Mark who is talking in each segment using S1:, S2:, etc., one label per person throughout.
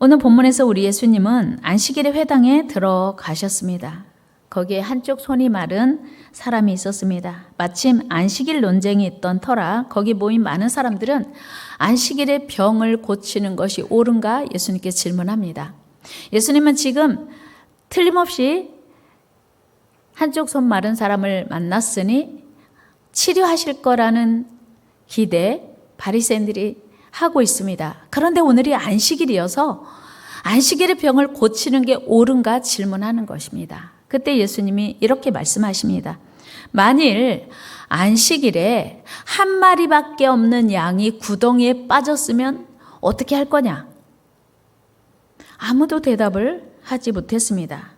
S1: 오늘 본문에서 우리 예수님은 안식일의 회당에 들어가셨습니다. 거기에 한쪽 손이 마른 사람이 있었습니다. 마침 안식일 논쟁이 있던 터라 거기 모인 많은 사람들은 안식일의 병을 고치는 것이 옳은가 예수님께 질문합니다. 예수님은 지금 틀림없이 한쪽 손 마른 사람을 만났으니 치료하실 거라는 기대 바리새인들이 하고 있습니다. 그런데 오늘이 안식일이어서 안식일의 병을 고치는 게 옳은가 질문하는 것입니다. 그때 예수님이 이렇게 말씀하십니다. 만일 안식일에 한 마리밖에 없는 양이 구덩이에 빠졌으면 어떻게 할 거냐? 아무도 대답을 하지 못했습니다.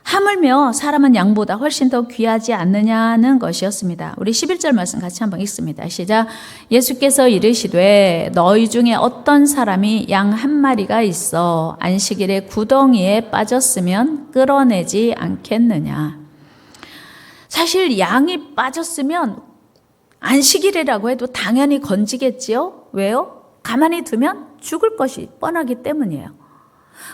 S1: 하물며 사람은 양보다 훨씬 더 귀하지 않느냐는 것이었습니다. 우리 11절 말씀 같이 한번 읽습니다. 시작. 예수께서 이르시되 너희 중에 어떤 사람이 양 한 마리가 있어 안식일에 구덩이에 빠졌으면 끌어내지 않겠느냐. 사실 양이 빠졌으면 안식일이라고 해도 당연히 건지겠지요. 왜요? 가만히 두면 죽을 것이 뻔하기 때문이에요.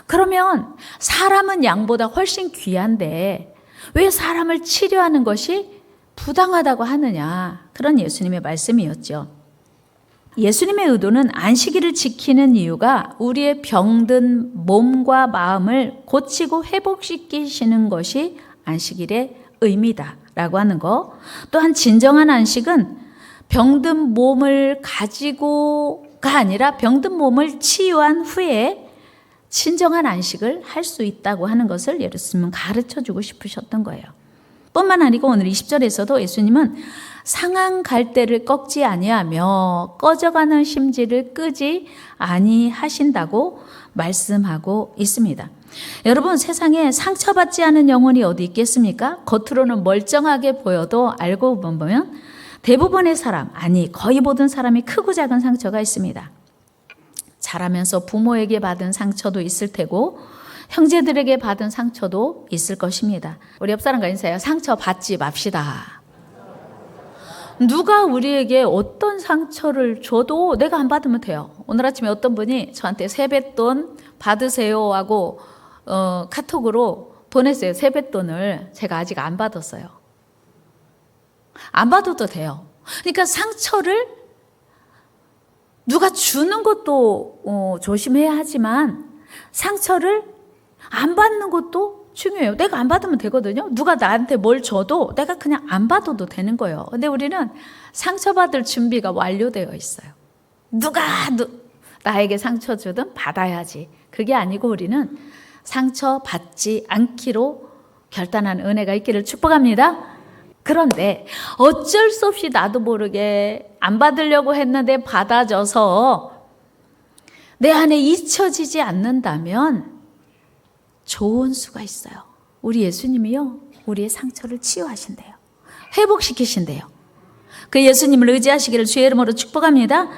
S1: 그러면 사람은 양보다 훨씬 귀한데 왜 사람을 치료하는 것이 부당하다고 하느냐. 그런 예수님의 말씀이었죠. 예수님의 의도는 안식일을 지키는 이유가 우리의 병든 몸과 마음을 고치고 회복시키시는 것이 안식일의 의미다라고 하는 거. 또한 진정한 안식은 병든 몸을 가지고가 아니라 병든 몸을 치유한 후에 진정한 안식을 할 수 있다고 하는 것을 예수님은 가르쳐주고 싶으셨던 거예요. 뿐만 아니고 오늘 20절에서도 예수님은 상한 갈대를 꺾지 아니하며 꺼져가는 심지를 끄지 아니하신다고 말씀하고 있습니다. 여러분, 세상에 상처받지 않은 영혼이 어디 있겠습니까? 겉으로는 멀쩡하게 보여도 알고 보면 대부분의 사람, 아니 거의 모든 사람이 크고 작은 상처가 있습니다. 자라면서 부모에게 받은 상처도 있을 테고 형제들에게 받은 상처도 있을 것입니다. 우리 옆 사람과 인사해요. 상처 받지 맙시다. 누가 우리에게 어떤 상처를 줘도 내가 안 받으면 돼요. 오늘 아침에 어떤 분이 저한테 세뱃돈 받으세요 하고 카톡으로 보냈어요. 세뱃돈을 제가 아직 안 받았어요. 안 받아도 돼요. 그러니까 상처를 누가 주는 것도 조심해야 하지만 상처를 안 받는 것도 중요해요. 내가 안 받으면 되거든요. 누가 나한테 뭘 줘도 내가 그냥 안 받아도 되는 거예요. 근데 우리는 상처받을 준비가 완료되어 있어요. 누가 나에게 상처 주든 받아야지. 그게 아니고 우리는 상처받지 않기로 결단한 은혜가 있기를 축복합니다. 그런데 어쩔 수 없이 나도 모르게 안 받으려고 했는데 받아져서 내 안에 잊혀지지 않는다면 좋은 수가 있어요. 우리 예수님이요, 우리의 상처를 치유하신대요. 회복시키신대요. 그 예수님을 의지하시기를 주의 이름으로 축복합니다.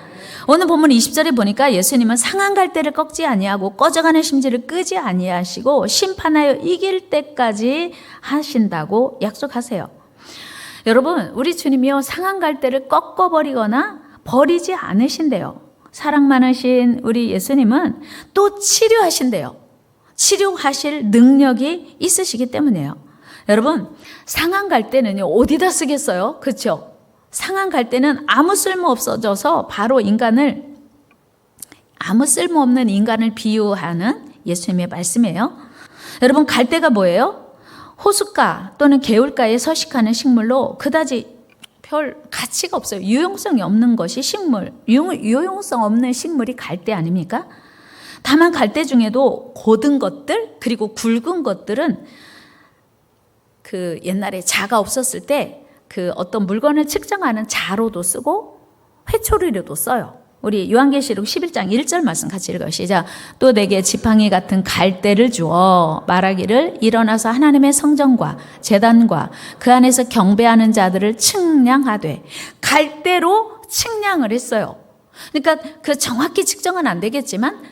S1: 오늘 본문 20절에 보니까 예수님은 상한 갈대를 꺾지 아니하고 꺼져가는 심지를 끄지 아니하시고 심판하여 이길 때까지 하신다고 약속하세요. 여러분, 우리 주님이요, 상한 갈대를 꺾어버리거나 버리지 않으신대요. 사랑 많으신 우리 예수님은 또 치료하신대요. 치료하실 능력이 있으시기 때문이에요. 여러분, 상한 갈대는요, 어디다 쓰겠어요? 그렇죠? 상한 갈대는 아무 쓸모 없어져서 바로 아무 쓸모없는 인간을 비유하는 예수님의 말씀이에요. 여러분, 갈대가 뭐예요? 호숫가 또는 개울가에 서식하는 식물로 그다지 별 가치가 없어요. 유용성이 없는 것이 식물, 유용성 없는 식물이 갈대 아닙니까? 다만 갈대 중에도 고든 것들 그리고 굵은 것들은 그 옛날에 자가 없었을 때 그 어떤 물건을 측정하는 자로도 쓰고 회초리로도 써요. 우리 요한계시록 11장 1절 말씀 같이 읽어요. 시작. 또 내게 지팡이 같은 갈대를 주어 말하기를 일어나서 하나님의 성전과 제단과 그 안에서 경배하는 자들을 측량하되. 갈대로 측량을 했어요. 그러니까 그 정확히 측정은 안 되겠지만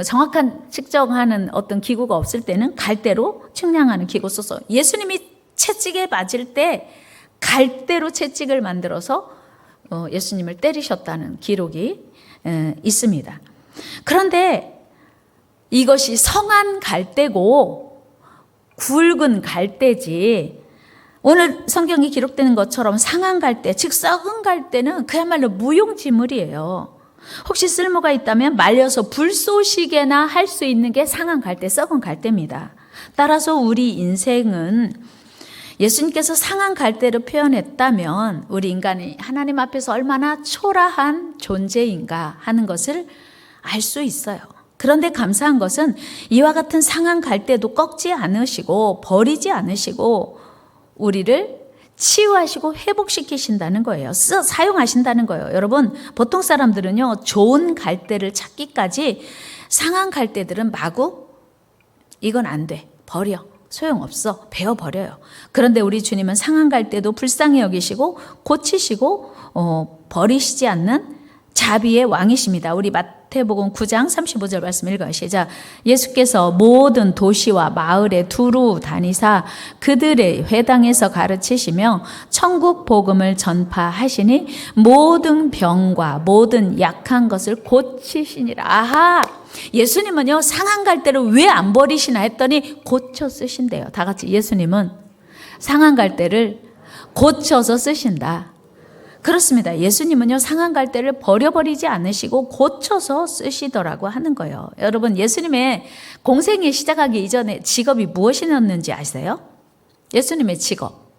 S1: 정확한 측정하는 어떤 기구가 없을 때는 갈대로 측량하는 기구 써서 예수님이 채찍에 맞을 때 갈대로 채찍을 만들어서 예수님을 때리셨다는 기록이 있습니다. 그런데 이것이 성한 갈대고 굵은 갈대지, 오늘 성경에 기록되는 것처럼 상한 갈대, 즉 썩은 갈대는 그야말로 무용지물이에요. 혹시 쓸모가 있다면 말려서 불쏘시개나 할 수 있는 게 상한 갈대, 썩은 갈대입니다. 따라서 우리 인생은 예수님께서 상한 갈대로 표현했다면 우리 인간이 하나님 앞에서 얼마나 초라한 존재인가 하는 것을 알 수 있어요. 그런데 감사한 것은 이와 같은 상한 갈대도 꺾지 않으시고 버리지 않으시고 우리를 치유하시고 회복시키신다는 거예요. 사용하신다는 거예요. 여러분, 보통 사람들은요, 좋은 갈대를 찾기까지 상한 갈대들은 마구 이건 안 돼, 버려, 소용없어, 베어버려요. 그런데 우리 주님은 상한 갈대도 불쌍히 여기시고 고치시고 버리시지 않는 자비의 왕이십니다. 우리 마태복음 9장 35절 말씀 읽어요. 시작. 예수께서 모든 도시와 마을에 두루 다니사 그들의 회당에서 가르치시며 천국 복음을 전파하시니 모든 병과 모든 약한 것을 고치시니라. 아하! 예수님은요, 상한 갈대를 왜 안 버리시나 했더니 고쳐 쓰신대요. 다 같이, 예수님은 상한 갈대를 고쳐서 쓰신다. 그렇습니다. 예수님은요, 상한 갈대를 버려버리지 않으시고 고쳐서 쓰시더라고 하는 거예요. 여러분, 예수님의 공생이 시작하기 이전에 직업이 무엇이었는지 아세요? 예수님의 직업.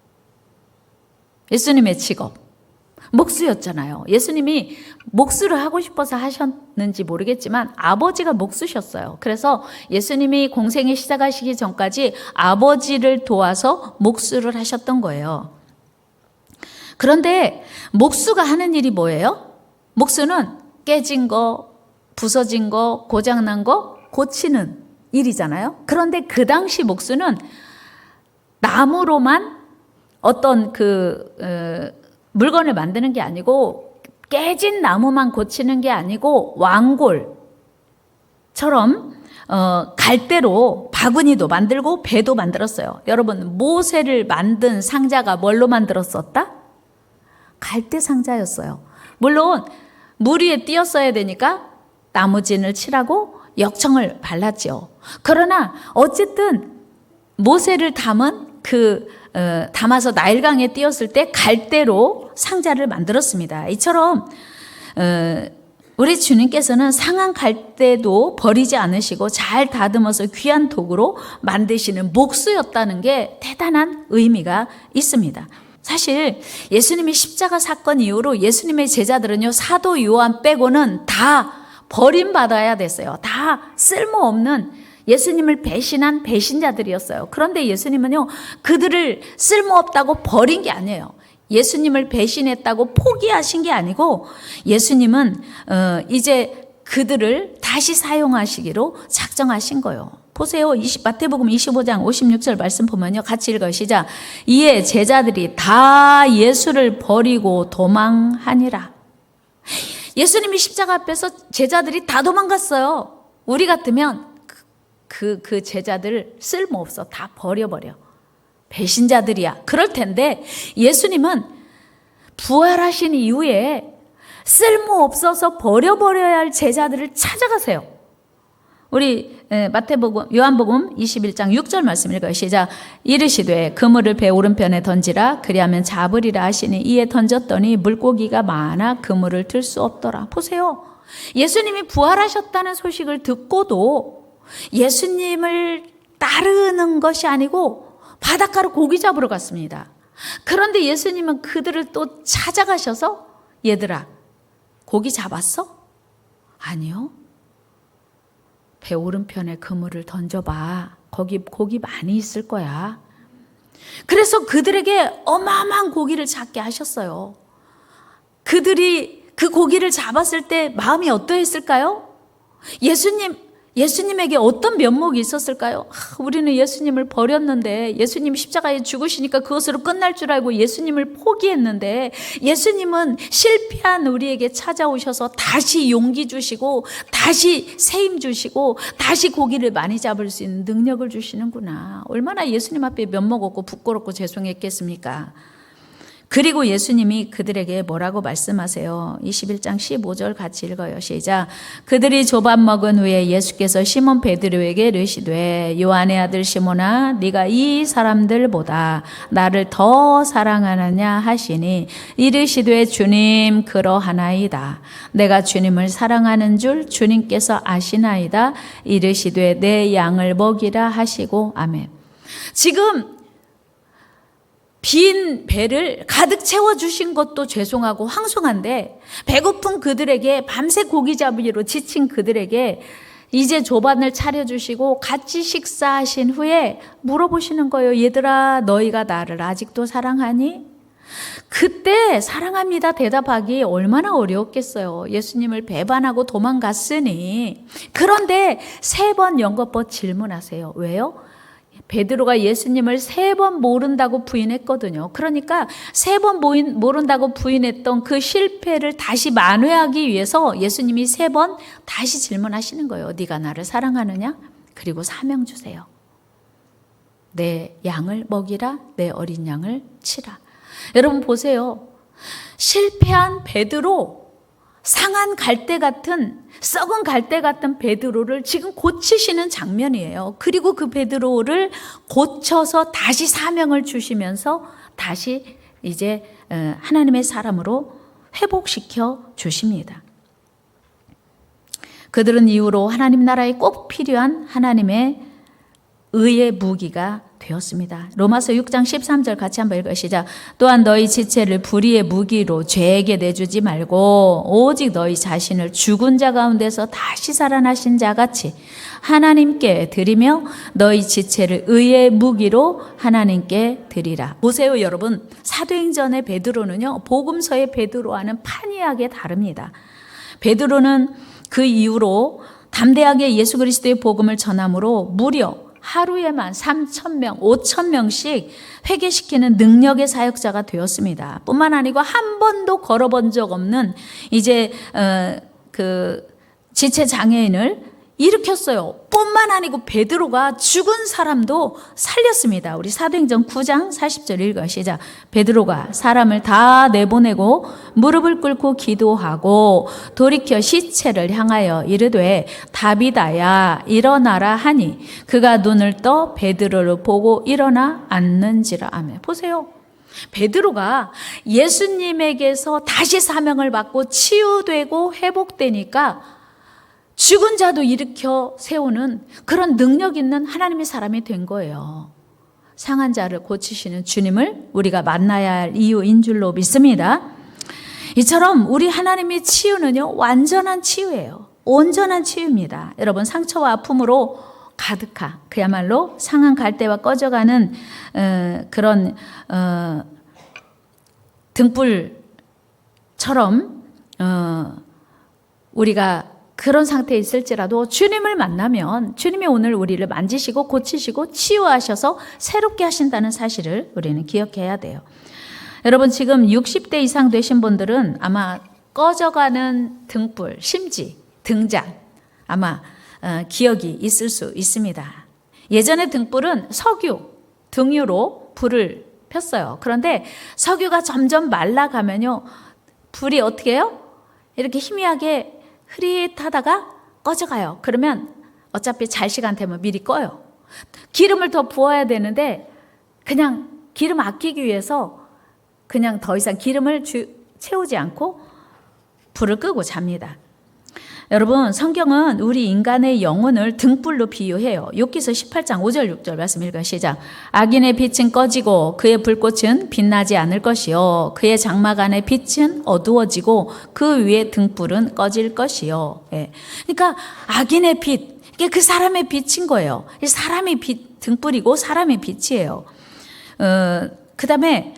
S1: 목수였잖아요. 예수님이 목수를 하고 싶어서 하셨는지 모르겠지만 아버지가 목수셨어요. 그래서 예수님이 공생이 시작하시기 전까지 아버지를 도와서 목수를 하셨던 거예요. 그런데 목수가 하는 일이 뭐예요? 목수는 깨진 거, 부서진 거, 고장난 거 고치는 일이잖아요. 그런데 그 당시 목수는 나무로만 어떤 물건을 만드는 게 아니고, 깨진 나무만 고치는 게 아니고 왕골처럼 갈대로 바구니도 만들고 배도 만들었어요. 여러분, 모세를 만든 상자가 뭘로 만들었었다? 갈대 상자였어요. 물론 물 위에 띄었어야 되니까 나무진을 칠하고 역청을 발랐죠. 그러나 어쨌든 모세를 담은 담아서 나일강에 띄었을 때 갈대로 상자를 만들었습니다. 이처럼 우리 주님께서는 상한 갈대도 버리지 않으시고 잘 다듬어서 귀한 도구로 만드시는 목수였다는 게 대단한 의미가 있습니다. 사실 예수님이 십자가 사건 이후로 예수님의 제자들은요, 사도 요한 빼고는 다 버림받아야 됐어요. 다 쓸모없는 예수님을 배신한 배신자들이었어요. 그런데 예수님은요, 그들을 쓸모없다고 버린 게 아니에요. 예수님을 배신했다고 포기하신 게 아니고 예수님은 이제 그들을 다시 사용하시기로 작정하신 거예요. 보세요. 마태복음 25장 56절 말씀 보면요, 같이 읽어요. 시작. 이에 제자들이 다 예수를 버리고 도망하니라. 예수님이 십자가 앞에서 제자들이 다 도망갔어요. 우리 같으면 그 제자들 쓸모없어, 다 버려버려, 배신자들이야, 그럴 텐데 예수님은 부활하신 이후에 쓸모없어서 버려버려야 할 제자들을 찾아가세요. 우리 요한복음 21장 6절 말씀 읽어요. 시작. 이르시되 그물을 배 오른편에 던지라, 그리하면 잡으리라 하시니 이에 던졌더니 물고기가 많아 그물을 들 수 없더라. 보세요. 예수님이 부활하셨다는 소식을 듣고도 예수님을 따르는 것이 아니고 바닷가로 고기 잡으러 갔습니다. 그런데 예수님은 그들을 또 찾아가셔서, 얘들아, 고기 잡았어? 아니요. 배 오른편에 그물을 던져봐. 거기 고기 많이 있을 거야. 그래서 그들에게 어마어마한 고기를 잡게 하셨어요. 그들이 그 고기를 잡았을 때 마음이 어떠했을까요? 예수님에게 어떤 면목이 있었을까요? 우리는 예수님을 버렸는데, 예수님 십자가에 죽으시니까 그것으로 끝날 줄 알고 예수님을 포기했는데, 예수님은 실패한 우리에게 찾아오셔서 다시 용기 주시고, 다시 세임 주시고, 다시 고기를 많이 잡을 수 있는 능력을 주시는구나. 얼마나 예수님 앞에 면목 없고 부끄럽고 죄송했겠습니까? 그리고 예수님이 그들에게 뭐라고 말씀하세요? 21장 15절 같이 읽어요. 시작. 그들이 조밥 먹은 후에 예수께서 시몬 베드로에게 이르시되 요한의 아들 시몬아 네가 이 사람들보다 나를 더 사랑하느냐 하시니 이르시되 주님 그러하나이다. 내가 주님을 사랑하는 줄 주님께서 아시나이다. 이르시되 내 양을 먹이라 하시고 아멘. 지금 빈 배를 가득 채워주신 것도 죄송하고 황송한데 배고픈 그들에게 밤새 고기 잡기로 지친 그들에게 이제 조반을 차려주시고 같이 식사하신 후에 물어보시는 거예요. 얘들아 너희가 나를 아직도 사랑하니? 그때 사랑합니다 대답하기 얼마나 어려웠겠어요. 예수님을 배반하고 도망갔으니. 그런데 3번 연거푸 질문하세요. 왜요? 베드로가 예수님을 3번 모른다고 부인했거든요. 그러니까 3번 모른다고 부인했던 그 실패를 다시 만회하기 위해서 예수님이 3번 다시 질문하시는 거예요. 네가 나를 사랑하느냐? 그리고 사명 주세요. 내 양을 먹이라, 내 어린 양을 치라. 여러분 보세요. 실패한 베드로, 상한 갈대 같은, 썩은 갈대 같은 베드로를 지금 고치시는 장면이에요. 그리고 그 베드로를 고쳐서 다시 사명을 주시면서 다시 이제 하나님의 사람으로 회복시켜 주십니다. 그들은 이후로 하나님 나라에 꼭 필요한 하나님의 의의 무기가 되었습니다. 로마서 6장 13절 같이 한번 읽으시자. 또한 너희 지체를 불의의 무기로 죄에게 내주지 말고 오직 너희 자신을 죽은 자 가운데서 다시 살아나신 자 같이 하나님께 드리며 너희 지체를 의의 무기로 하나님께 드리라. 보세요 여러분. 사도행전의 베드로는요 복음서의 베드로와는 판이하게 다릅니다. 베드로는 그 이후로 담대하게 예수 그리스도의 복음을 전함으로 무려 하루에만 3,000명, 5,000명씩 회개시키는 능력의 사역자가 되었습니다. 뿐만 아니고 한 번도 걸어본 적 없는 이제 그 지체 장애인을 일으켰어요. 뿐만 아니고 베드로가 죽은 사람도 살렸습니다. 우리 사도행전 9장 40절 읽어 시작. 베드로가 사람을 다 내보내고 무릎을 꿇고 기도하고 돌이켜 시체를 향하여 이르되 다비다야 일어나라 하니 그가 눈을 떠 베드로를 보고 일어나 앉는지라. 아멘. 보세요. 베드로가 예수님에게서 다시 사명을 받고 치유되고 회복되니까 죽은 자도 일으켜 세우는 그런 능력 있는 하나님의 사람이 된 거예요. 상한 자를 고치시는 주님을 우리가 만나야 할 이유인 줄로 믿습니다. 이처럼 우리 하나님의 치유는요 완전한 치유예요. 온전한 치유입니다. 여러분 상처와 아픔으로 가득한 그야말로 상한 갈대와 꺼져가는 그런 등불처럼 우리가 그런 상태에 있을지라도 주님을 만나면 주님이 오늘 우리를 만지시고 고치시고 치유하셔서 새롭게 하신다는 사실을 우리는 기억해야 돼요. 여러분 지금 60대 이상 되신 분들은 아마 꺼져가는 등불, 심지, 등잔 아마 기억이 있을 수 있습니다. 예전에 등불은 석유, 등유로 불을 폈어요. 그런데 석유가 점점 말라가면요 불이 어떻게 해요? 이렇게 희미하게 흐릿하다가 꺼져가요. 그러면 어차피 잘 시간 되면 미리 꺼요. 기름을 더 부어야 되는데 그냥 기름 아끼기 위해서 그냥 더 이상 기름을 채우지 않고 불을 끄고 잡니다. 여러분 성경은 우리 인간의 영혼을 등불로 비유해요. 욥기서 18장 5절 6절 말씀 읽어 시작. 악인의 빛은 꺼지고 그의 불꽃은 빛나지 않을 것이요 그의 장막 안의 빛은 어두워지고 그 위에 등불은 꺼질 것이요. 예. 그러니까 악인의 빛 이게 그 사람의 빛인 거예요. 사람의 빛 등불이고 사람의 빛이에요. 그 다음에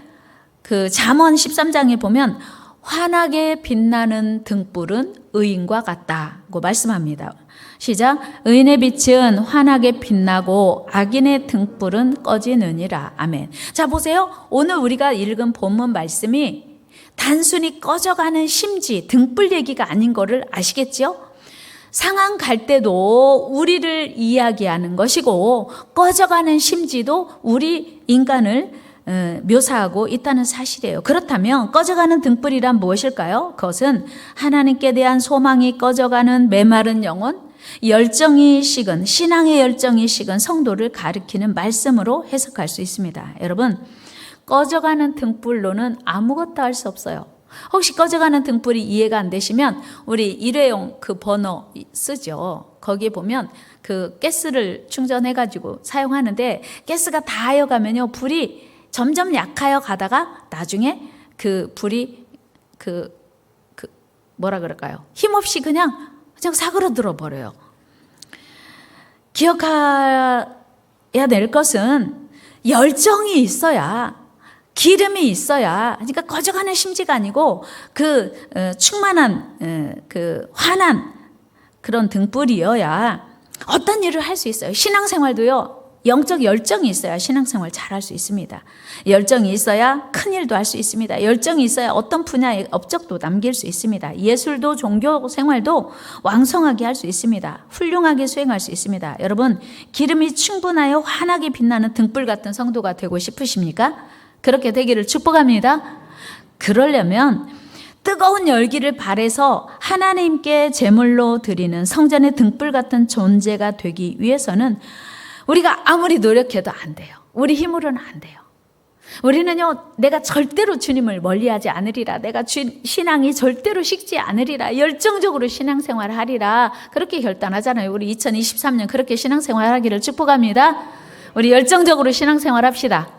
S1: 그 잠언 13장에 보면 환하게 빛나는 등불은 의인과 같다고 말씀합니다. 시작. 의인의 빛은 환하게 빛나고 악인의 등불은 꺼지느니라. 아멘. 자 보세요. 오늘 우리가 읽은 본문 말씀이 단순히 꺼져가는 심지 등불 얘기가 아닌 거를 아시겠죠? 상한 갈대도 우리를 이야기하는 것이고 꺼져가는 심지도 우리 인간을 묘사하고 있다는 사실이에요. 그렇다면 꺼져가는 등불이란 무엇일까요? 그것은 하나님께 대한 소망이 꺼져가는 메마른 영혼, 열정이 식은, 신앙의 열정이 식은 성도를 가리키는 말씀으로 해석할 수 있습니다. 여러분, 꺼져가는 등불로는 아무것도 할 수 없어요. 혹시 꺼져가는 등불이 이해가 안 되시면 우리 일회용 그 버너 쓰죠. 거기에 보면 그 가스를 충전해가지고 사용하는데 가스가 다하여가면요, 불이 점점 약하여 가다가 나중에 그 불이 뭐라 그럴까요? 힘없이 그냥 사그러들어 버려요. 기억해야 될 것은 열정이 있어야, 기름이 있어야, 그러니까 꺼져가는 심지가 아니고 충만한 환한 그런 등불이어야 어떤 일을 할 수 있어요. 신앙생활도요, 영적 열정이 있어야 신앙생활 잘할 수 있습니다. 열정이 있어야 큰 일도 할 수 있습니다. 열정이 있어야 어떤 분야의 업적도 남길 수 있습니다. 예술도 종교 생활도 왕성하게 할 수 있습니다. 훌륭하게 수행할 수 있습니다. 여러분, 기름이 충분하여 환하게 빛나는 등불 같은 성도가 되고 싶으십니까? 그렇게 되기를 축복합니다. 그러려면 뜨거운 열기를 발해서 하나님께 제물로 드리는 성전의 등불 같은 존재가 되기 위해서는 우리가 아무리 노력해도 안 돼요. 우리 힘으로는 안 돼요. 우리는요, 내가 절대로 주님을 멀리하지 않으리라, 내가 신앙이 절대로 식지 않으리라, 열정적으로 신앙생활을 하리라, 그렇게 결단하잖아요. 우리 2023년 그렇게 신앙생활하기를 축복합니다. 우리 열정적으로 신앙생활 합시다.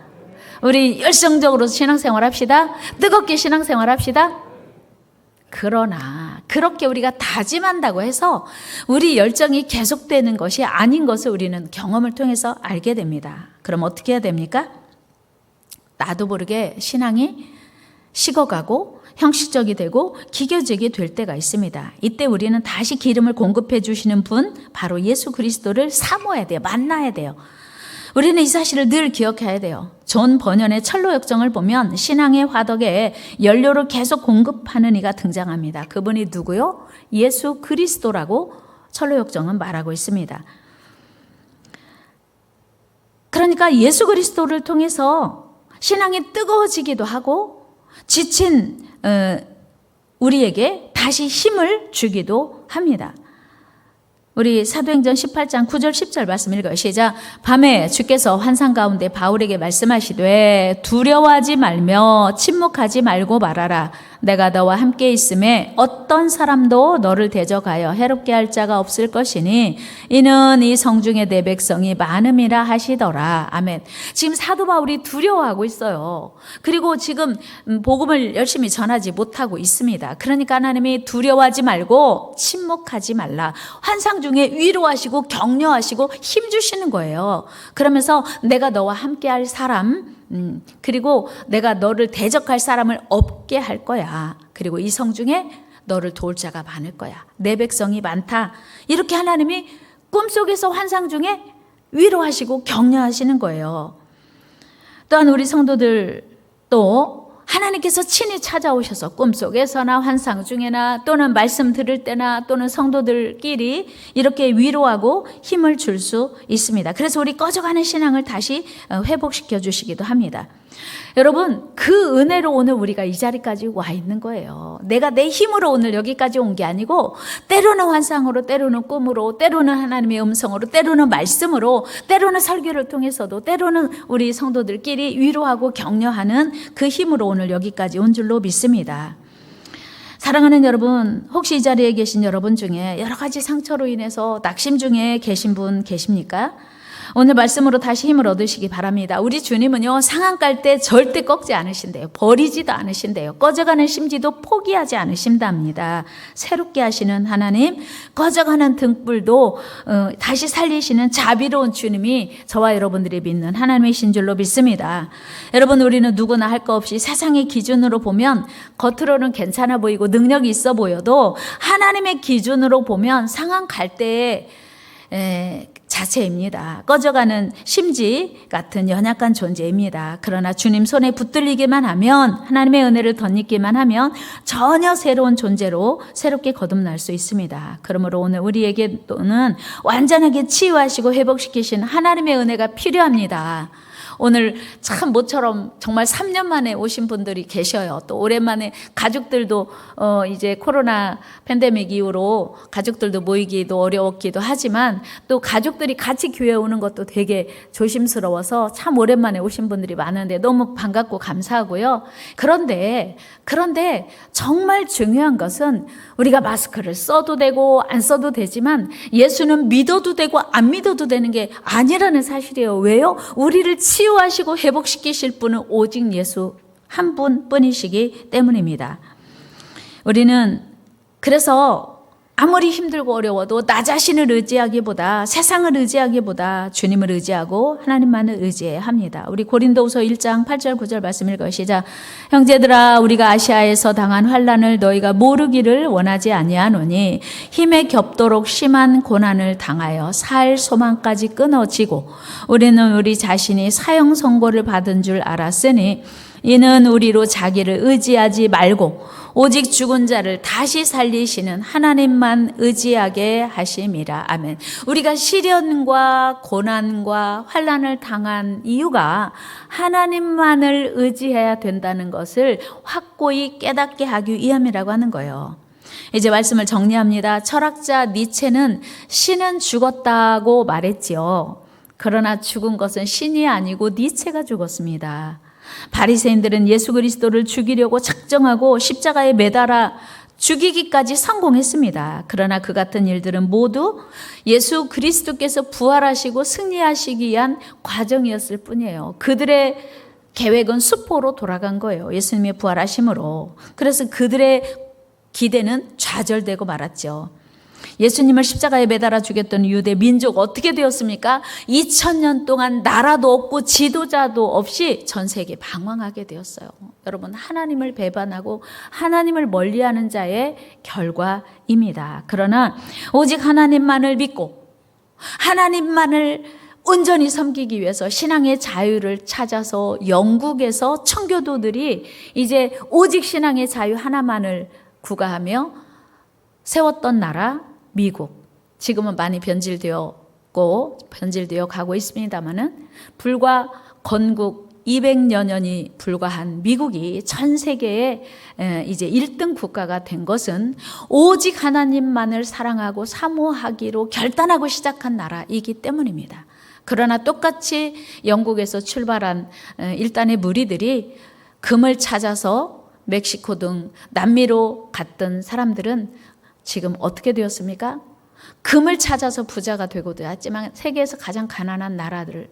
S1: 우리 열정적으로 신앙생활 합시다. 뜨겁게 신앙생활 합시다. 그러나 그렇게 우리가 다짐한다고 해서 우리 열정이 계속되는 것이 아닌 것을 우리는 경험을 통해서 알게 됩니다. 그럼 어떻게 해야 됩니까? 나도 모르게 신앙이 식어가고 형식적이 되고 기계적이 될 때가 있습니다. 이때 우리는 다시 기름을 공급해 주시는 분, 바로 예수 그리스도를 사모해야 돼요. 만나야 돼요. 우리는 이 사실을 늘 기억해야 돼요. 존 버년의 철로 역정을 보면 신앙의 화덕에 연료를 계속 공급하는 이가 등장합니다. 그분이 누구요? 예수 그리스도라고 철로 역정은 말하고 있습니다. 그러니까 예수 그리스도를 통해서 신앙이 뜨거워지기도 하고 지친 우리에게 다시 힘을 주기도 합니다. 우리 사도행전 18장 9절 10절 말씀 읽어요. 시작. 밤에 주께서 환상 가운데 바울에게 말씀하시되 두려워하지 말며 침묵하지 말고 말하라. 내가 너와 함께 있음에 어떤 사람도 너를 대적하여 해롭게 할 자가 없을 것이니 이는 이 성중에 내 백성이 많음이라 하시더라. 아멘. 지금 사도 바울이 두려워하고 있어요. 그리고 지금 복음을 열심히 전하지 못하고 있습니다. 그러니까 하나님이 두려워하지 말고 침묵하지 말라. 환상 중에 위로하시고 격려하시고 힘주시는 거예요. 그러면서 내가 너와 함께 할 사람, 그리고 내가 너를 대적할 사람을 없게 할 거야. 그리고 이 성중에 너를 도울 자가 많을 거야. 내 백성이 많다. 이렇게 하나님이 꿈속에서 환상 중에 위로하시고 격려하시는 거예요. 또한 우리 성도들도 하나님께서 친히 찾아오셔서 꿈속에서나 환상 중에나 또는 말씀 들을 때나 또는 성도들끼리 이렇게 위로하고 힘을 줄 수 있습니다. 그래서 우리 꺼져가는 신앙을 다시 회복시켜 주시기도 합니다. 여러분, 그 은혜로 오늘 우리가 이 자리까지 와 있는 거예요. 내가 내 힘으로 오늘 여기까지 온 게 아니고 때로는 환상으로, 때로는 꿈으로, 때로는 하나님의 음성으로, 때로는 말씀으로, 때로는 설교를 통해서도, 때로는 우리 성도들끼리 위로하고 격려하는 그 힘으로 오늘 여기까지 온 줄로 믿습니다. 사랑하는 여러분, 혹시 이 자리에 계신 여러분 중에 여러 가지 상처로 인해서 낙심 중에 계신 분 계십니까? 오늘 말씀으로 다시 힘을 얻으시기 바랍니다. 우리 주님은요, 상한 깔 때 절대 꺾지 않으신대요. 버리지도 않으신대요. 꺼져가는 심지도 포기하지 않으신답니다. 새롭게 하시는 하나님, 꺼져가는 등불도 다시 살리시는 자비로운 주님이 저와 여러분들이 믿는 하나님이신 줄로 믿습니다. 여러분, 우리는 누구나 할 거 없이 세상의 기준으로 보면 겉으로는 괜찮아 보이고 능력이 있어 보여도 하나님의 기준으로 보면 상한 갈 때에 자체입니다. 꺼져가는 심지 같은 연약한 존재입니다. 그러나 주님 손에 붙들리기만 하면, 하나님의 은혜를 덧입기만 하면 전혀 새로운 존재로 새롭게 거듭날 수 있습니다. 그러므로 오늘 우리에게는 완전하게 치유하시고 회복시키신 하나님의 은혜가 필요합니다. 오늘 참 모처럼 정말 3년 만에 오신 분들이 계셔요. 또 오랜만에 가족들도 이제 코로나 팬데믹 이후로 가족들도 모이기도 어려웠기도 하지만 또 가족들이 같이 교회 오는 것도 되게 조심스러워서 참 오랜만에 오신 분들이 많은데 너무 반갑고 감사하고요. 그런데 정말 중요한 것은 우리가 마스크를 써도 되고 안 써도 되지만 예수는 믿어도 되고 안 믿어도 되는 게 아니라는 사실이에요. 왜요? 우리를 치유하시고 회복시키실 분은 오직 예수 한 분뿐이시기 때문입니다. 우리는 그래서 아무리 힘들고 어려워도 나 자신을 의지하기보다 세상을 의지하기보다 주님을 의지하고 하나님만을 의지해야 합니다. 우리 고린도후서 1장 8절 9절 말씀 읽어요. 시작. 형제들아 우리가 아시아에서 당한 환난을 너희가 모르기를 원하지 아니하노니 힘에 겹도록 심한 고난을 당하여 살 소망까지 끊어지고 우리는 우리 자신이 사형 선고를 받은 줄 알았으니 이는 우리로 자기를 의지하지 말고 오직 죽은 자를 다시 살리시는 하나님만 의지하게 하심이라. 아멘. 우리가 시련과 고난과 환난을 당한 이유가 하나님만을 의지해야 된다는 것을 확고히 깨닫게 하기 위함이라고 하는 거예요. 이제 말씀을 정리합니다. 철학자 니체는 신은 죽었다고 말했지요. 그러나 죽은 것은 신이 아니고 니체가 죽었습니다. 바리새인들은 예수 그리스도를 죽이려고 작정하고 십자가에 매달아 죽이기까지 성공했습니다. 그러나 그 같은 일들은 모두 예수 그리스도께서 부활하시고 승리하시기 위한 과정이었을 뿐이에요. 그들의 계획은 수포로 돌아간 거예요. 예수님의 부활하심으로. 그래서 그들의 기대는 좌절되고 말았죠. 예수님을 십자가에 매달아 죽였던 유대 민족 어떻게 되었습니까? 2000년 동안 나라도 없고 지도자도 없이 전 세계 방황하게 되었어요. 여러분, 하나님을 배반하고 하나님을 멀리하는 자의 결과입니다. 그러나 오직 하나님만을 믿고 하나님만을 온전히 섬기기 위해서 신앙의 자유를 찾아서 영국에서 청교도들이 이제 오직 신앙의 자유 하나만을 구가하며 세웠던 나라 미국, 지금은 많이 변질되어 가고 있습니다만은 불과 건국 200여 년이 불과한 미국이 전 세계에 이제 1등 국가가 된 것은 오직 하나님만을 사랑하고 사모하기로 결단하고 시작한 나라이기 때문입니다. 그러나 똑같이 영국에서 출발한 일단의 무리들이 금을 찾아서 멕시코 등 남미로 갔던 사람들은 지금 어떻게 되었습니까? 금을 찾아서 부자가 되고도 했지만 세계에서 가장 가난한 나라들을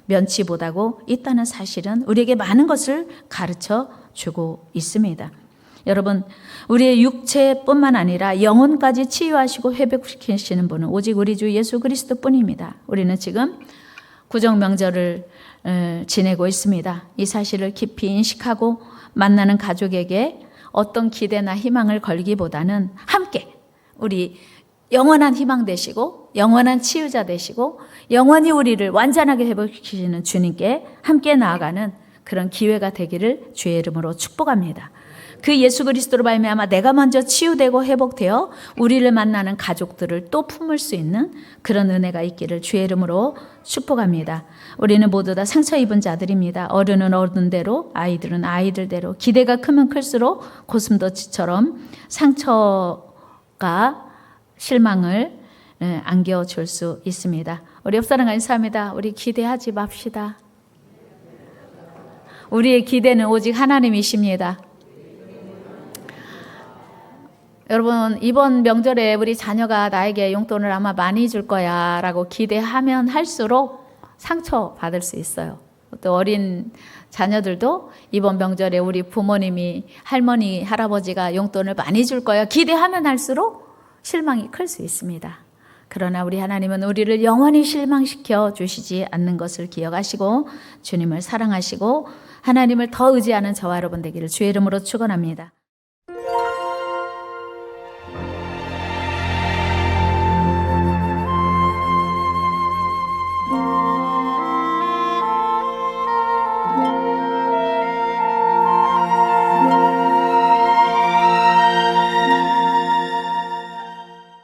S1: 면치 못하고 있다는 사실은 우리에게 많은 것을 가르쳐 주고 있습니다. 여러분, 우리의 육체뿐만 아니라 영혼까지 치유하시고 회복시키시는 분은 오직 우리 주 예수 그리스도뿐입니다. 우리는 지금 구정 명절을 지내고 있습니다. 이 사실을 깊이 인식하고 만나는 가족에게 어떤 기대나 희망을 걸기보다는 함께 우리 영원한 희망 되시고 영원한 치유자 되시고 영원히 우리를 완전하게 회복시키시는 주님께 함께 나아가는 그런 기회가 되기를 주의 이름으로 축복합니다. 그 예수 그리스도로 말미암아 내가 먼저 치유되고 회복되어 우리를 만나는 가족들을 또 품을 수 있는 그런 은혜가 있기를 주의 이름으로 축복합니다. 우리는 모두 다 상처 입은 자들입니다. 어른은 어른대로, 아이들은 아이들대로, 기대가 크면 클수록 고슴도치처럼 상처가 실망을 안겨줄 수 있습니다. 우리 옆사람과 인사합니다. 우리 기대하지 맙시다. 우리의 기대는 오직 하나님이십니다. 여러분, 이번 명절에 우리 자녀가 나에게 용돈을 아마 많이 줄 거야 라고 기대하면 할수록 상처받을 수 있어요. 또 어린 자녀들도 이번 명절에 우리 부모님이 할머니, 할아버지가 용돈을 많이 줄 거야 기대하면 할수록 실망이 클 수 있습니다. 그러나 우리 하나님은 우리를 영원히 실망시켜 주시지 않는 것을 기억하시고 주님을 사랑하시고 하나님을 더 의지하는 저와 여러분 되기를 주의 이름으로 축원합니다.